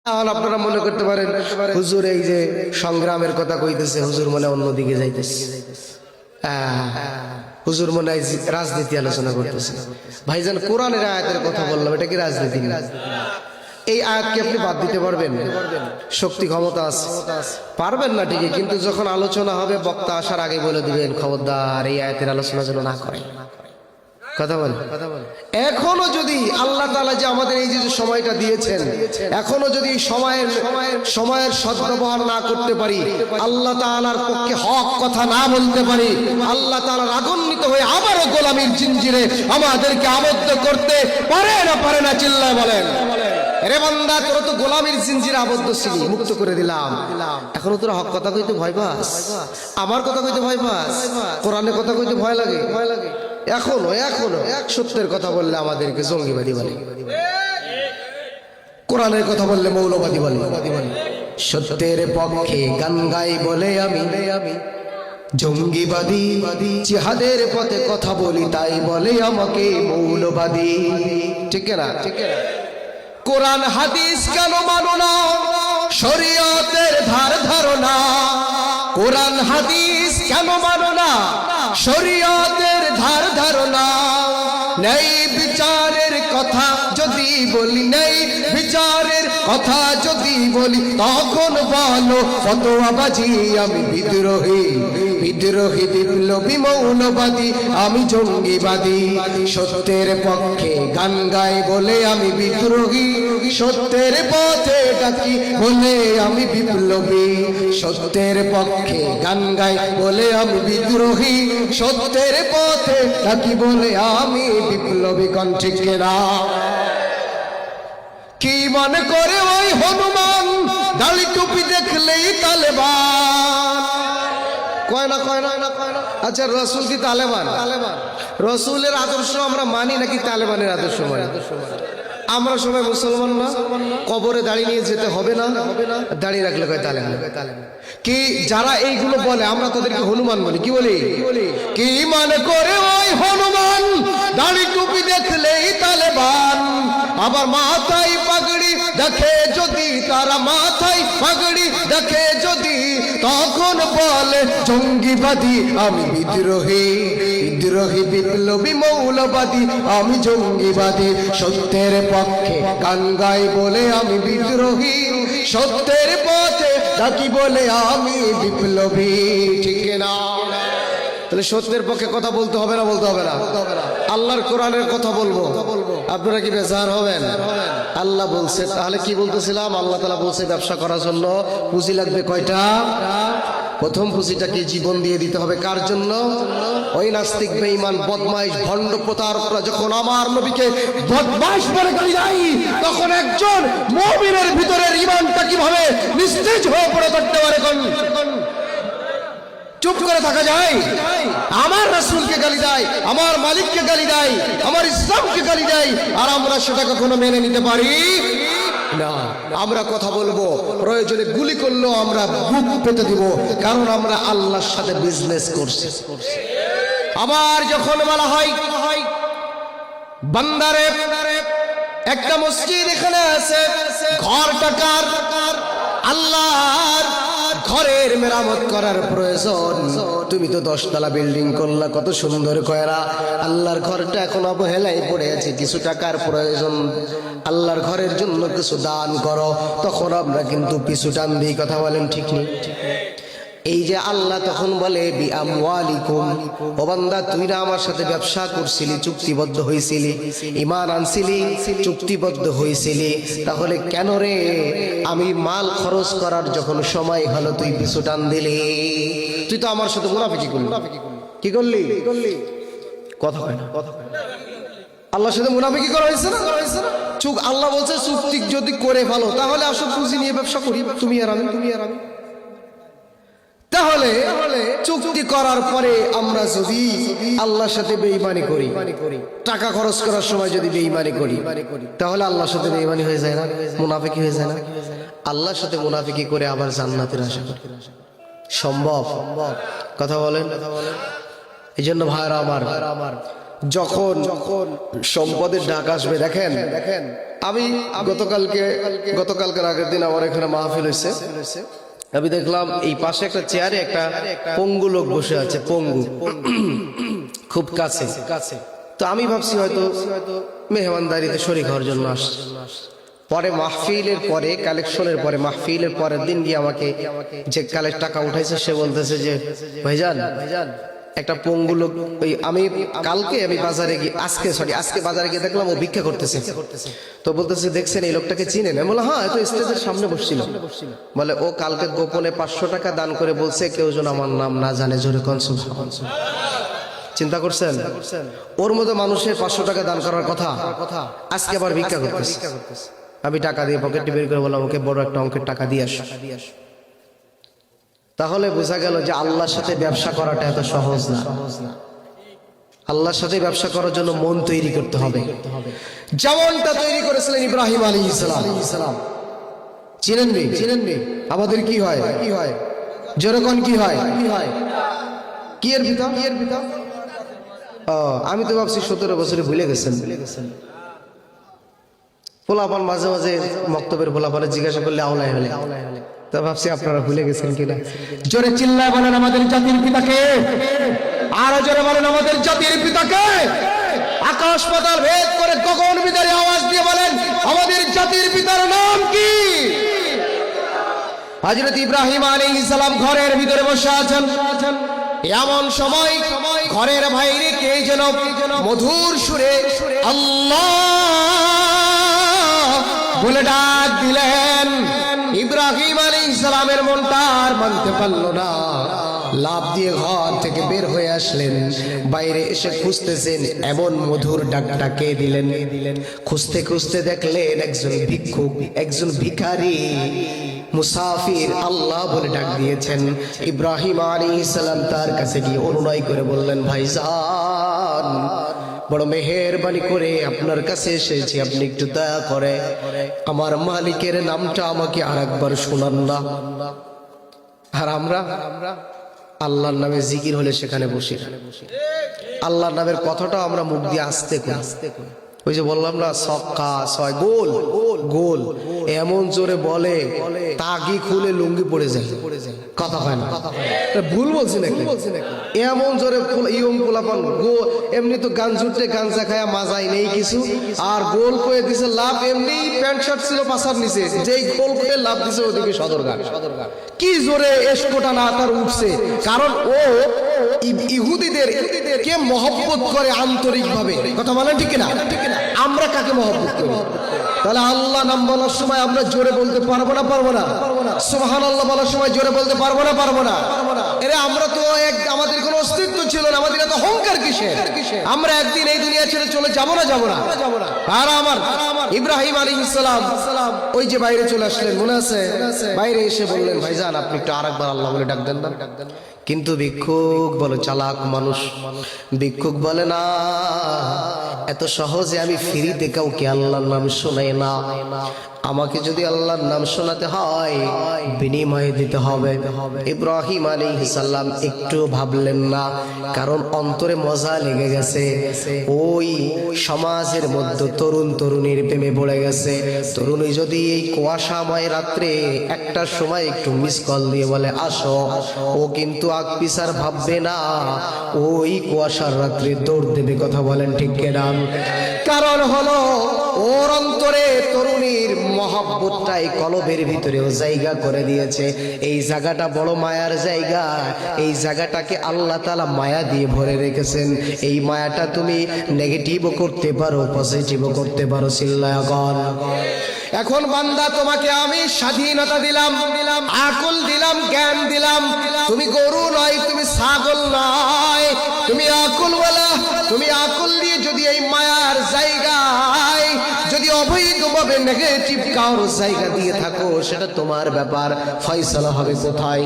আর আপনারা মনে করতে পারেন হুজুর এই যে সংগ্রামের কথা কইতেছে, হুজুর মনে অন্যদিকে যাইতেছে, হুজুর মনে হয় রাজনীতি আলোচনা করতেছে। ভাইজান কোরআনের আয়াতের কথা বললাম, এটা কি রাজনীতি? এই আয়াতকে আপনি বাদ দিতে পারবেন? শক্তি ক্ষমতা আছে, পারবেন না ঠিকই, কিন্তু যখন আলোচনা হবে বক্তা আসার আগে বলে দিবেন খবরদার এই আয়াতের আলোচনা যেন না করে। কথা বল। এখনো যদি আল্লাহ তাআলা যে আমাদের এই যে সময়টা দিয়েছেন, এখনো যদি সময়ের সদ্ব্যবহার না করতে পারি, আল্লাহ তাআলার পক্ষে হক কথা না বলতে পারি, আল্লাহ তাআলা রাগান্বিত হয়ে আবারও গোলামির জিঞ্জিরে আমাদেরকে আবদ্ধ করতে পারে না চিল্লায় বলেন। রে বান্দা, তোরা তো গোলামির জিঞ্জিরে আবদ্ধ ছিলি, মুক্ত করে দিলাম, এখনো তোরা হক কথা কইতে ভয় পাস, আমার কথা কইতে ভয় পাস, কোরআনের কথা কইতে ভয় লাগে। এখনো সত্যের কথা বললে আমাদেরকে জঙ্গিবাদী বলে, কোরআনের কথা বললে মৌলবাদী বলে। সত্যের পক্ষে গান গাই বলে আমি জঙ্গিবাদী, জিহাদের পথে কথা বলি তাই বলে আমাকে মৌলবাদী। ঠিক না? কোরআন হাদিস কেন মানো না? শরীয়তের ধারণা। কোরআন হাদিস কেন মানো না? শরীয়তের ধারণা। নেই বিচারের কথা যদি বলি, নেই বিচারের কথা যদি বলি, তখন বলো ফতোয়াবাজি আমি বিদ্রোহী বিপ্লবী মৌলবাদী, আমি জঙ্গিবাদী। সত্যের পক্ষে গান গাই বলে আমি বিদ্রোহী, সত্যের পথে ডাকি বলে আমি বিপ্লবী। সত্যের পক্ষে গান গাই বলে আমি বিদ্রোহী, সত্যের পথে ডাকি বলে আমি বিপ্লবী। কোন ঠিক না? কি মনে করে ওই হনুমান দাড়ি টুপি দেখলেই তালেবান? কয় না। আচ্ছা, রসুল কি তালেবান? রসুলের আদর্শ আমরা মানি নাকি তালেবানের আদর্শ মানি? আমরা সবাই মুসলমান না? কবরে দাঁড়িয়ে নিয়ে যেতে হবে না? দাঁড়িয়ে রাখলে কয় তালেবান। কি যারা এইগুলো বলে আমরা তাদেরকে হনুমান বলি। কি বলি? কি মনে করে ওই হনুমান দাড়ি টুপি দেখলেই তালেবান? আবার মাথায় পাগড়ি দেখে যদি, তারা মাথায় পাগড়ি দেখে যদি, তখন বলে জঙ্গিবাদী আমি বিদ্রোহী বিপ্লবী মৌলবাদী, আমি জঙ্গিবাদী। সত্যের পক্ষে গান গাই বলে আমি বিদ্রোহী, সত্যের পথে ডাকি বলে আমি বিপ্লবী। ঠিক না? তাহলে সত্যের পক্ষে কথা বলতে হবে না? বলতে হবে না? আল্লাহর কোরআনের কথা বলবো, আপনারা কি বেজার হবেন? আল্লাহ বলছে, তাহলে কি বলতেছিলাম? আল্লাহ তাআলা বলছে ব্যবসা করার জন্য পুঁজি লাগবে কয়টা? প্রথম পুঁজিটা কি? জীবন দিয়ে দিতে হবে। কার জন্য? ওই নাস্তিক বেঈমান বদমাইশ ভণ্ড প্রতারকরা যখন আমার নবীকে বদমাইশ বলে গালি দেয়, তখন একজন মুমিনের ভিতরের ঈমানটা কিভাবে নিস্তেজ হয়ে পড়ে থাকতে পারে? চুপ করে থাকা যায়? আমার রাসূলকে গালি দেয়, আমার মালিককে গালি দেয়, আমার ইসলামকে গালি দেয়, আর আমরা সেটা কখনো মেনে নিতে পারি না। আমরা কথা বলবো, প্রয়োজনে গুলি করলেও আমরা বুক পেতে দিব, কারণ আমরা আল্লাহর সাথে বিজনেস করছি। আবার যখন বলা হয় বান্দারে একটা মসজিদ এখানে আছে, ঘরটা কার? আল্লাহর। ঘরের মেরামত করার প্রয়োজন, তুমি তো 10 তলা বিল্ডিং করলা, কত সুন্দর কয়রা, আল্লাহর ঘরটা এখন অবহেলায় পড়ে আছে, কিছু টাকার প্রয়োজন, আল্লাহর ঘরের জন্য কিছু দান করো। তখন আমরা কিন্তু পিছু টান দিই। কথা বলেন ঠিক নেই? এই যে আল্লাহ তখন বলে বি আমওয়ালিকুম, ও বান্দা তুই না আমার সাথে ব্যবসা করছিলি, চুক্তিবদ্ধ হয়েছিলি, ঈমান আনছিলি, চুক্তিবদ্ধ হয়েছিলি, তাহলে কেন রে আমি মাল খরচ করার যখন সময় হলো তুই পিছু টান দিলি? তুই তো আমার সাথে মুনাফিকি করলি। কি করলি? কথা হয় না? আল্লাহর সাথে মুনাফিকি করা হয়েছে না? চুপ। আল্লাহ বলছে চুক্তি যদি করে ফেলো তাহলে আসো পুঁজি নিয়ে ব্যবসা করি, তুমি আর আমি। তাহলে চুক্তি করার পরে আমরা যদি আল্লাহর সাথে বেঈমানি করি, টাকা খরচ করার সময় যদি বেঈমানি করি, তাহলে আল্লাহর সাথে বেঈমানি হয়ে যায় না? মুনাফিকি হয়ে যায় না? আল্লাহর সাথে মুনাফিকি করে আবার জান্নাতের আশা করি, সম্ভব? কথা বলেন। এই জন্য ভাইরা আমার, যখন সম্পদের ডাক আসবে, দেখেন আমি গতকালকের আগের দিন আমার এখানে মাহফিল হয়েছে, আমি দেখলাম এই পাশে একটা চেয়ারে একটা পঙ্গু লোক বসে আছে, পঙ্গু, খুব কাছে। তো আমি ভাবছি হয়তো মেহমানদারিতে শরীক হওয়ার জন্য আসছে। পরে মাহফিলের পরে, কালেকশনের পরে, মাহফিলের পরের দিন গিয়ে আমাকে যে টাকা উঠাইছে সে বলতেছে যে ভাইজান একটা পঙ্গু লোক, ওই আমি বাজারে গিয়ে আজকে বাজারে গিয়ে দেখলাম ও ভিক্ষা করতেছে। তো বলতেছে দেখছেন এই লোকটাকে চিনেন? আমি বললাম হ্যাঁ, তো স্টেজের সামনে বসছিল। বলে ও কালকে গোপনে 500 টাকা দান করে বলছে কেউ যেন আমার নাম না জানে। জোরে কোন সুবহানাল্লাহ। চিন্তা করছেন? ওর মতো মানুষের 500 টাকা দান করার কথা, আজকে আবার ভিক্ষা করতেছে। আমি টাকা দিয়ে পকেটে বের করে বললাম ওকে বড় একটা অঙ্কের টাকা দিয়ে আস। তাহলে বোঝা গেল যে আল্লাহর সাথে ব্যবসা করাটা এত সহজ না। আল্লাহর সাথে ব্যবসা করার জন্য মন তৈরি করতে হবে, যেমনটা তৈরি করেছিলেন ইব্রাহিম আলাইহিস সালাম। চিনেননি? আমাদের কি হয়? যেরকম কি হয়? কি এর পিতা? আমি তো ভাবছি 17 বছরে ভুলে গেছেন। পোলাপান মাঝে মাঝে মক্তবের পোলাপানে জিজ্ঞাসা করলে আওলায় হলে, তো ভাবছি আপনারা ভুলে গেছেন কিনা। জোরে চিল্লায় বলেন আমাদের জাতির পিতাকে, আরো জোরে বলেন আমাদের জাতির পিতাকে। আকাশ পাতাল ভেদ করে গগন বিদারী আওয়াজ দিয়ে বলেন আমাদের জাতির পিতার নাম কি? হযরত ইব্রাহিম আলাইহিস সালাম ঘরের ভিতরে বসে আছেন। এমন সময় ঘরের বাইরে কে যেন মধুর সুরে আল্লাহ বলে ডাক দিলেন। ইব্রাহিম আলাইহিস সালামের মনটা আর মানতে পারল না, লাফ দিয়ে ঘর থেকে বের হয়ে আসলেন। বাইরে এসে খুঁজতেছেন এমন মধুর ডাকটা কে দিলেন। খুঁজতে খুঁজতে দেখলেন একজন ভিক্ষুক, একজন ভিখারি, মুসাফির আল্লাহ বলে ডাক দিয়েছেন। ইব্রাহিম আলাইহিস সালাম তার কাছে গিয়ে অনুনয় করে বললেন ভাইজান, বড় মেহেরবানি করে আপনার কাছে এসেছি, আপনি একটু দয়া করে আমার মালিকের নামটা আমাকে আরেকবার শোনান না। আর আমরা আল্লাহর নামে জিকির হলে সেখানে বসি, আল্লাহর নামের কথাটাও আমরা মুখ দিয়ে আস্তে করি। ওই যে বললাম না ছক্কা ছয় গোল গোল, এমন জোরে বলে তাগি খুলে লুঙ্গি পড়ে যায়, কথা হয় না। ভুল বলছি নাকি? এমন জোরে ইয়ং পোলাপান এমনি তো গান জুটে গাঞ্জা খায়া মাজাই নেই কিছু, আর গোল করে দিছে লাভ। এমনি প্যান্ট শার্ট ছিল পাশার নিচে, যেই গোল করে লাভ দিছে ওদিকে সদরঘাট। কি জোরে এসকোটা না তার উঠছে, কারণ ও ইহুদিদের কে মহব্বত করে আন্তরিক ভাবে, কথা বলেন ঠিক না? আমরা কাকে মহব্বত করি? তাহলে আল্লাহ নাম বলার সময় আমরা জোরে বলতে পারবো না? সুবহানাল্লাহ বলার সময় জোরে বলতে পারবো না? এরে আমরা তো আমাদের কোনো অস্তিত্ব ছিল না, আমাদের এত অহংকার কিসের? আমরা একদিন এই দুনিয়া ছেড়ে চলে যাবো না? আর আমার ইব্রাহিম আলাইহিস সালাম ওই যে বাইরে চলে আসলেন, মনে আছে? বাইরে এসে বললেন ভাইজান আপনি একটু আরেকবার আল্লাহ বলে ডাক দেন না। কিন্তু ভিক্ষুক বলে চালাক মানুষ, ভিক্ষুক বলে না এত সহজে আমি ফ্রিতে কাউকে আল্লাহর নাম শোনাই না, আমাকে যদি আল্লাহর নাম শোনাতে হয় বিনিময়ে দিতে হবে। ইব্রাহিম আলাইহিস সালাম একটু ভাবলেন না, কারণ অন্তরে মজা লেগে গেছে। ওই সমাজের মধ্যে তরুণ তরুণীর প্রেমে পড়ে গেছে। তরুণী যদি এই কুয়াশাময় রাত্রে একটার সময় একটু মিস কল দিয়ে বলে আসো, ও কিন্তু আগ পিছার ভাববে না, ওই কুয়াশার রাত্রে দৌড় দেবে, কথা বলেন ঠিক কিনা? কারণ হলো ওর অন্তরে তরুণীর মহব্বতটাই কলবের ভিতরেও জায়গা করে দিয়েছে। এই জায়গাটা বড় মায়ার জায়গা, এই জায়গাটাকে আল্লাহ তাআলা মায়া দিয়ে ভরে রেখেছেন। এই মায়াটা তুমি নেগেটিভও করতে পারো, পজিটিভও করতে পারো। চিল্লায়া বল। এখন বান্দা তোমাকে আমি স্বাধীনতা দিলাম, আকল দিলাম, জ্ঞান দিলাম। তুমি গরু নয়, তুমি ছাগল নয়, তুমি আকলওয়ালা। তুমি আকল দিয়ে যদি এই মায়ার জায়গায় যদি অবৈধভাবে নেগেটিভ কারো জায়গা দিয়ে থাকো, সেটা তোমার ব্যাপার, ফয়সালা হবে কোথায়?